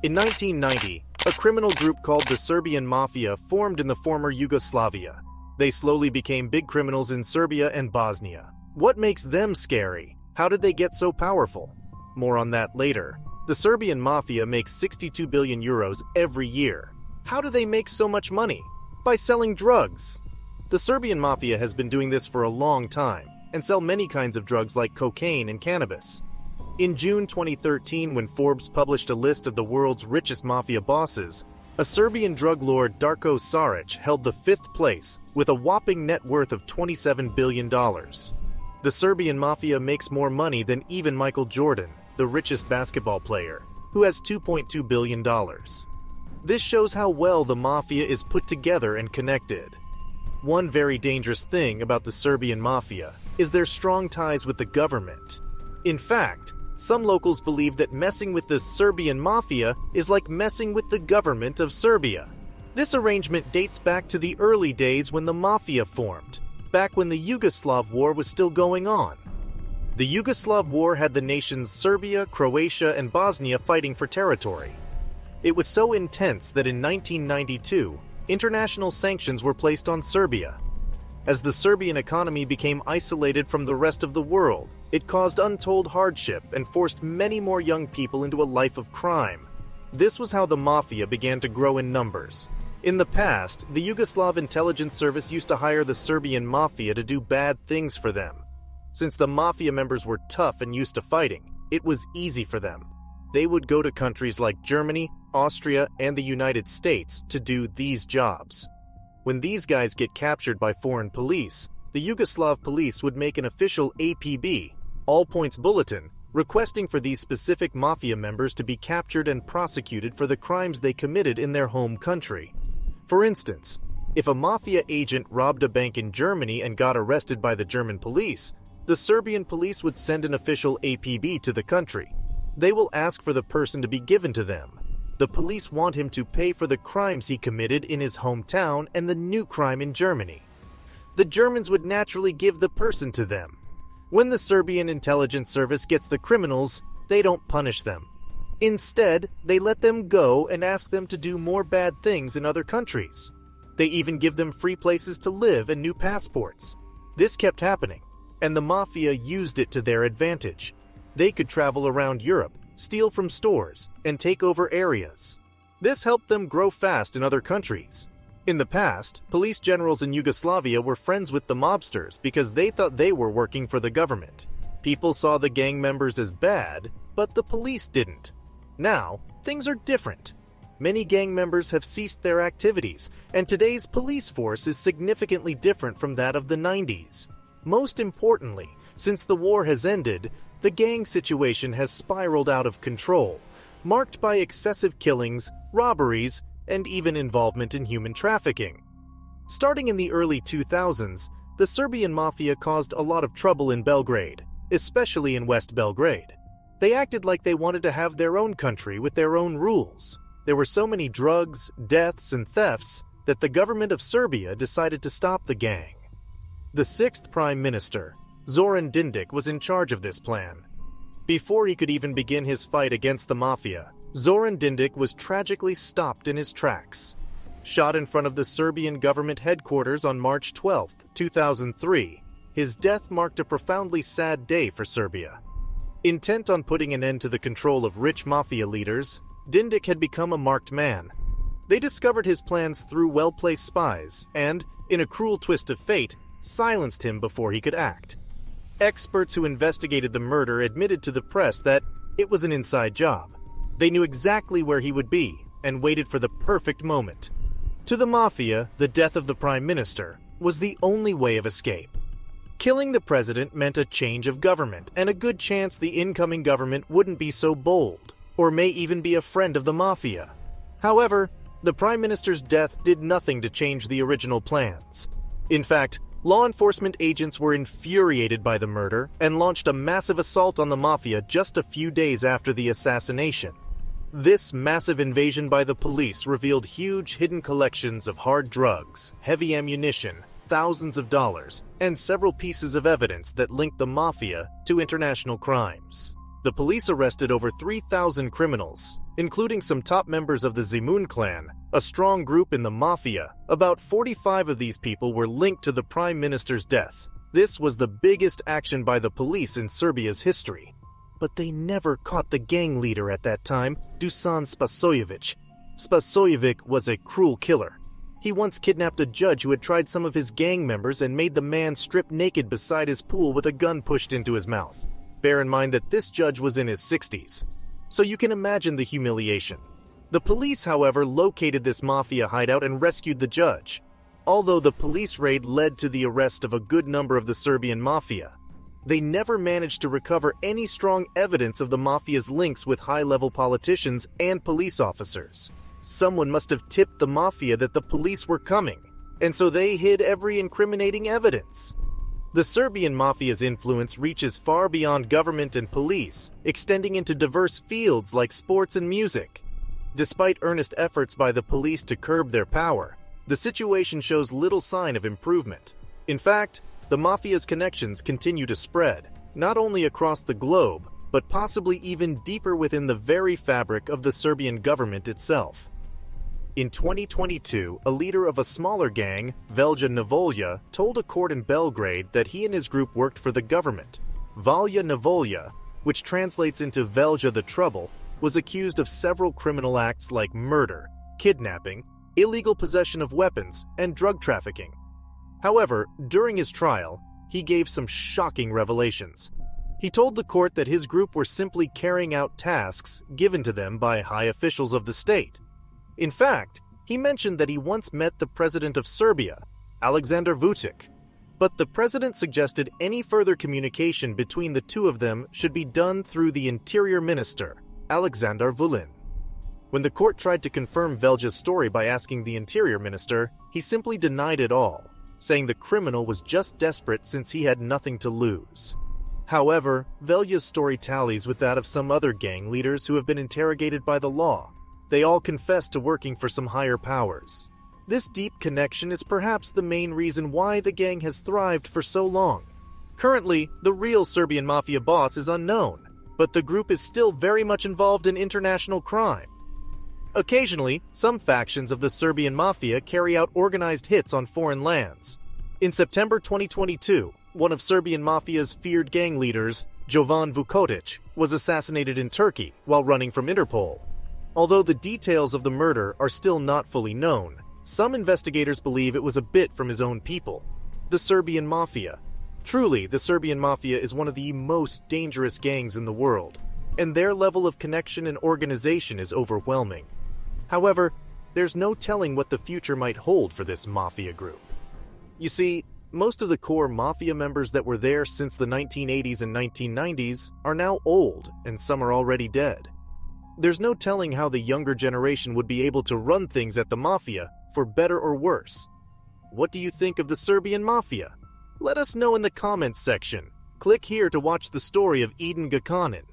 In 1990, a criminal group called the Serbian Mafia formed in the former Yugoslavia. They slowly became big criminals in Serbia and Bosnia. What makes them scary? How did they get so powerful? More on that later. The Serbian Mafia makes 62 billion euros every year. How do they make so much money? By selling drugs. The Serbian Mafia has been doing this for a long time and sell many kinds of drugs like cocaine and cannabis. In June 2013, when Forbes published a list of the world's richest mafia bosses, a Serbian drug lord Darko Saric held the 5th place with a whopping net worth of $27 billion. The Serbian Mafia makes more money than even Michael Jordan, the richest basketball player, who has $2.2 billion. This shows how well the Mafia is put together and connected. One very dangerous thing about the Serbian Mafia is their strong ties with the government. In fact, some locals believe that messing with the Serbian Mafia is like messing with the government of Serbia. This arrangement dates back to the early days when the Mafia formed, back when the Yugoslav War was still going on. The Yugoslav War had the nations Serbia, Croatia, and Bosnia fighting for territory. It was so intense that in 1992, international sanctions were placed on Serbia. As the Serbian economy became isolated from the rest of the world, it caused untold hardship and forced many more young people into a life of crime. This was how the Mafia began to grow in numbers. In the past, the Yugoslav intelligence service used to hire the Serbian Mafia to do bad things for them. Since the Mafia members were tough and used to fighting, it was easy for them. They would go to countries like Germany, Austria, and the United States to do these jobs. When these guys get captured by foreign police, the Yugoslav police would make an official APB, all points bulletin, requesting for these specific Mafia members to be captured and prosecuted for the crimes they committed in their home country. For instance, if a Mafia agent robbed a bank in Germany and got arrested by the German police, the Serbian police would send an official APB to the country. They will ask for the person to be given to them. The police want him to pay for the crimes he committed in his hometown and the new crime in Germany. The Germans would naturally give the person to them. When the Serbian intelligence service gets the criminals, they don't punish them. Instead, they let them go and ask them to do more bad things in other countries. They even give them free places to live and new passports. This kept happening, and the Mafia used it to their advantage. They could travel around Europe, steal from stores, and take over areas. This helped them grow fast in other countries. In the past, police generals in Yugoslavia were friends with the mobsters because they thought they were working for the government. People saw the gang members as bad, but the police didn't. Now, things are different. Many gang members have ceased their activities, and today's police force is significantly different from that of the 90s. Most importantly, since the war has ended, the gang situation has spiraled out of control, marked by excessive killings, robberies, and even involvement in human trafficking. Starting in the early 2000s, the Serbian Mafia caused a lot of trouble in Belgrade, especially in West Belgrade. They acted like they wanted to have their own country with their own rules. There were so many drugs, deaths, and thefts that the government of Serbia decided to stop the gang. The 6th Prime Minister, Zoran Dindic, was in charge of this plan. Before he could even begin his fight against the Mafia, Zoran Dindic was tragically stopped in his tracks. Shot in front of the Serbian government headquarters on March 12, 2003, his death marked a profoundly sad day for Serbia. Intent on putting an end to the control of rich Mafia leaders, Dindic had become a marked man. They discovered his plans through well-placed spies and, in a cruel twist of fate, silenced him before he could act. Experts who investigated the murder admitted to the press that it was an inside job. They knew exactly where he would be and waited for the perfect moment. To the Mafia, the death of the Prime Minister was the only way of escape. Killing the president meant a change of government and a good chance the incoming government wouldn't be so bold, or may even be a friend of the Mafia. However, the Prime Minister's death did nothing to change the original plans. In fact, law enforcement agents were infuriated by the murder and launched a massive assault on the Mafia just a few days after the assassination. This massive invasion by the police revealed huge hidden collections of hard drugs, heavy ammunition, thousands of dollars, and several pieces of evidence that linked the Mafia to international crimes. The police arrested over 3,000 criminals, including some top members of the Zemun clan, a strong group in the Mafia. About 45 of these people were linked to the Prime Minister's death. This was the biggest action by the police in Serbia's history. But they never caught the gang leader at that time, Dusan Spasojevic. Spasojevic was a cruel killer. He once kidnapped a judge who had tried some of his gang members and made the man strip naked beside his pool with a gun pushed into his mouth. Bear in mind that this judge was in his 60s, so you can imagine the humiliation. The police, however, located this mafia hideout and rescued the judge, although the police raid led to the arrest of a good number of the Serbian Mafia. They never managed to recover any strong evidence of the Mafia's links with high-level politicians and police officers. Someone must have tipped the Mafia that the police were coming, and so they hid every incriminating evidence. The Serbian Mafia's influence reaches far beyond government and police, extending into diverse fields like sports and music. Despite earnest efforts by the police to curb their power, the situation shows little sign of improvement. In fact, the Mafia's connections continue to spread, not only across the globe, but possibly even deeper within the very fabric of the Serbian government itself. In 2022, a leader of a smaller gang, Velja Nevolja, told a court in Belgrade that he and his group worked for the government. Valja Nevolja, which translates into Velja the Trouble, was accused of several criminal acts like murder, kidnapping, illegal possession of weapons, and drug trafficking. However, during his trial, he gave some shocking revelations. He told the court that his group were simply carrying out tasks given to them by high officials of the state. In fact, he mentioned that he once met the president of Serbia, Aleksandar Vučić, but the president suggested any further communication between the two of them should be done through the interior minister, Aleksandar Vulin. When the court tried to confirm Velja's story by asking the interior minister, he simply denied it all, saying the criminal was just desperate since he had nothing to lose. However, Velja's story tallies with that of some other gang leaders who have been interrogated by the law. They all confess to working for some higher powers. This deep connection is perhaps the main reason why the gang has thrived for so long. Currently, the real Serbian Mafia boss is unknown, but the group is still very much involved in international crime. Occasionally, some factions of the Serbian Mafia carry out organized hits on foreign lands. In September 2022, one of Serbian Mafia's feared gang leaders, Jovan Vukotic, was assassinated in Turkey while running from Interpol. Although the details of the murder are still not fully known, some investigators believe it was a bit from his own people, the Serbian Mafia. Truly, the Serbian Mafia is one of the most dangerous gangs in the world, and their level of connection and organization is overwhelming. However, there's no telling what the future might hold for this mafia group. You see, most of the core mafia members that were there since the 1980s and 1990s are now old, and some are already dead. There's no telling how the younger generation would be able to run things at the Mafia, for better or worse. What do you think of the Serbian Mafia? Let us know in the comments section. Click here to watch the story of Eden Gakanin.